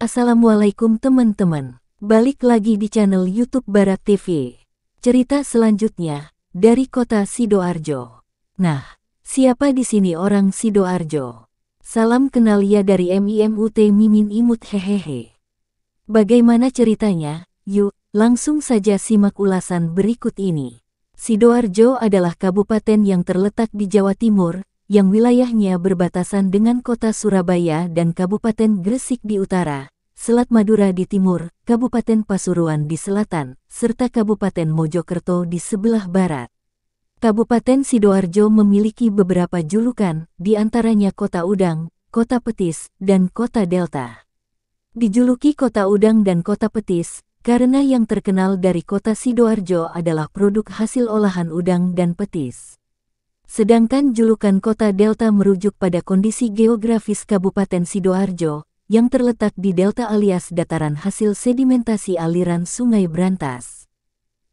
Assalamualaikum teman-teman. Balik lagi di channel YouTube Barat TV. Cerita selanjutnya dari kota Sidoarjo. Nah, siapa di sini orang Sidoarjo? Salam kenal ya dari MIMUT Mimin Imut hehehe. Bagaimana ceritanya? Yuk, langsung saja simak ulasan berikut ini. Sidoarjo adalah kabupaten yang terletak di Jawa Timur, yang wilayahnya berbatasan dengan kota Surabaya dan Kabupaten Gresik di utara, Selat Madura di timur, Kabupaten Pasuruan di selatan, serta Kabupaten Mojokerto di sebelah barat. Kabupaten Sidoarjo memiliki beberapa julukan, di antaranya Kota Udang, Kota Petis, dan Kota Delta. Dijuluki Kota Udang dan Kota Petis, karena yang terkenal dari kota Sidoarjo adalah produk hasil olahan udang dan petis. Sedangkan julukan Kota Delta merujuk pada kondisi geografis Kabupaten Sidoarjo, yang terletak di delta alias dataran hasil sedimentasi aliran Sungai Brantas.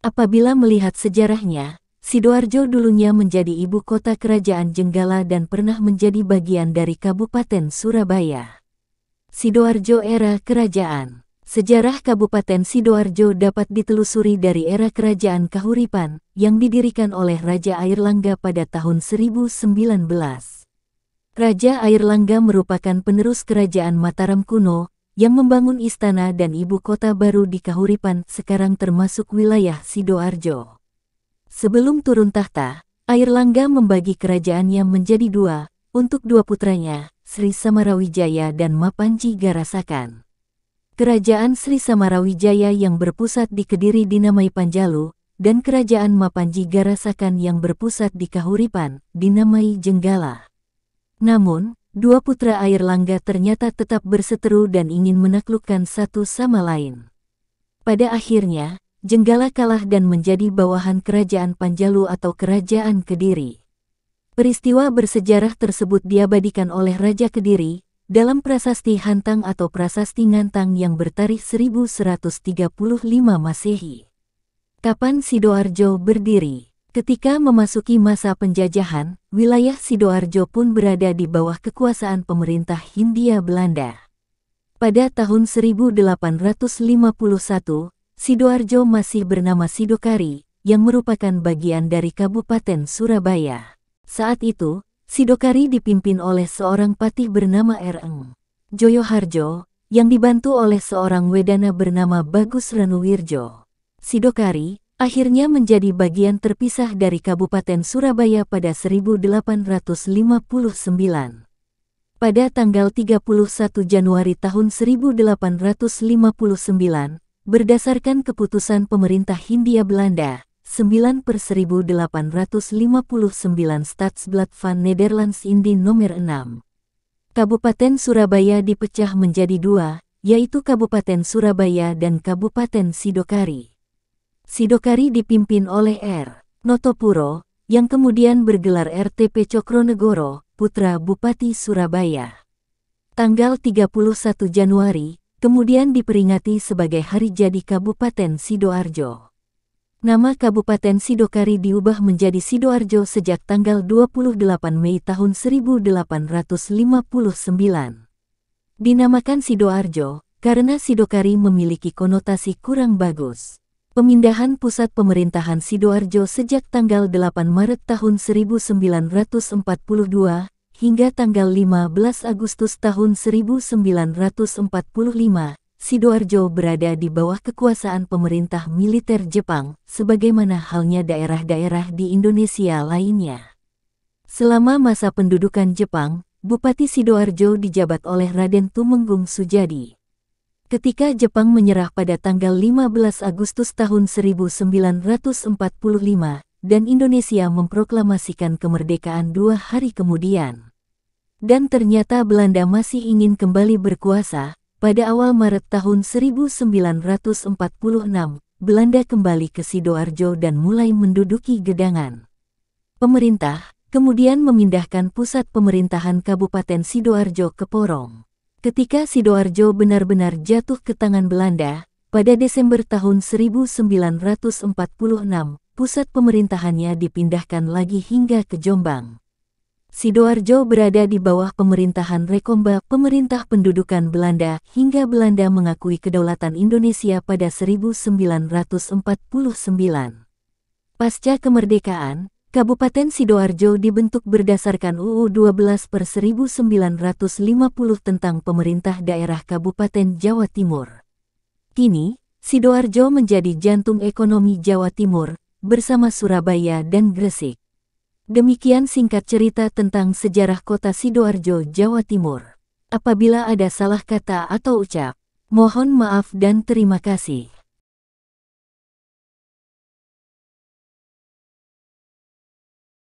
Apabila melihat sejarahnya, Sidoarjo dulunya menjadi ibu kota kerajaan Jenggala dan pernah menjadi bagian dari Kabupaten Surabaya. Sidoarjo era kerajaan. Sejarah Kabupaten Sidoarjo dapat ditelusuri dari era Kerajaan Kahuripan, yang didirikan oleh Raja Airlangga pada tahun 1019. Raja Airlangga merupakan penerus Kerajaan Mataram kuno, yang membangun istana dan ibu kota baru di Kahuripan sekarang termasuk wilayah Sidoarjo. Sebelum turun tahta, Airlangga membagi kerajaannya menjadi dua, untuk dua putranya, Sri Samarawijaya dan Mapanji Garasakan. Kerajaan Sri Samarawijaya yang berpusat di Kediri dinamai Panjalu, dan Kerajaan Mapanji Garasakan yang berpusat di Kahuripan, dinamai Jenggala. Namun, dua putra Airlangga ternyata tetap berseteru dan ingin menaklukkan satu sama lain. Pada akhirnya, Jenggala kalah dan menjadi bawahan Kerajaan Panjalu atau Kerajaan Kediri. Peristiwa bersejarah tersebut diabadikan oleh Raja Kediri, dalam prasasti Hantang atau prasasti Ngantang yang bertarikh 1135 Masehi. Kapan Sidoarjo berdiri? Ketika memasuki masa penjajahan, wilayah Sidoarjo pun berada di bawah kekuasaan pemerintah Hindia Belanda. Pada tahun 1851, Sidoarjo masih bernama Sidokari, yang merupakan bagian dari Kabupaten Surabaya. Saat itu, Sidokari dipimpin oleh seorang patih bernama R.Eng. Joyoharjo, yang dibantu oleh seorang wedana bernama Bagus Ranuwirjo. Sidokari akhirnya menjadi bagian terpisah dari Kabupaten Surabaya pada 1859. Pada tanggal 31 Januari tahun 1859, berdasarkan keputusan pemerintah Hindia Belanda, 9/1859 Stadsblad van Nederlands Indië nomor 6. Kabupaten Surabaya dipecah menjadi dua, yaitu Kabupaten Surabaya dan Kabupaten Sidokari. Sidokari dipimpin oleh R. Notopuro, yang kemudian bergelar RTP Cokronegoro, putra Bupati Surabaya. Tanggal 31 Januari, kemudian diperingati sebagai hari jadi Kabupaten Sidoarjo. Nama Kabupaten Sidokari diubah menjadi Sidoarjo sejak tanggal 28 Mei tahun 1859. Dinamakan Sidoarjo, karena Sidokari memiliki konotasi kurang bagus. Pemindahan pusat pemerintahan Sidoarjo sejak tanggal 8 Maret tahun 1942, hingga tanggal 15 Agustus tahun 1945, Sidoarjo berada di bawah kekuasaan pemerintah militer Jepang, sebagaimana halnya daerah-daerah di Indonesia lainnya. Selama masa pendudukan Jepang, Bupati Sidoarjo dijabat oleh Raden Tumenggung Sujadi. Ketika Jepang menyerah pada tanggal 15 Agustus tahun 1945, dan Indonesia memproklamasikan kemerdekaan 2 hari kemudian. Dan ternyata Belanda masih ingin kembali berkuasa. Pada awal Maret tahun 1946, Belanda kembali ke Sidoarjo dan mulai menduduki Gedangan. Pemerintah kemudian memindahkan pusat pemerintahan Kabupaten Sidoarjo ke Porong. Ketika Sidoarjo benar-benar jatuh ke tangan Belanda, pada Desember tahun 1946, pusat pemerintahannya dipindahkan lagi hingga ke Jombang. Sidoarjo berada di bawah pemerintahan Rekomba, pemerintah pendudukan Belanda, hingga Belanda mengakui kedaulatan Indonesia pada 1949. Pasca kemerdekaan, Kabupaten Sidoarjo dibentuk berdasarkan UU 12/1950 tentang Pemerintah Daerah Kabupaten Jawa Timur. Kini, Sidoarjo menjadi jantung ekonomi Jawa Timur, bersama Surabaya dan Gresik. Demikian singkat cerita tentang sejarah kota Sidoarjo, Jawa Timur. Apabila ada salah kata atau ucap, mohon maaf dan terima kasih.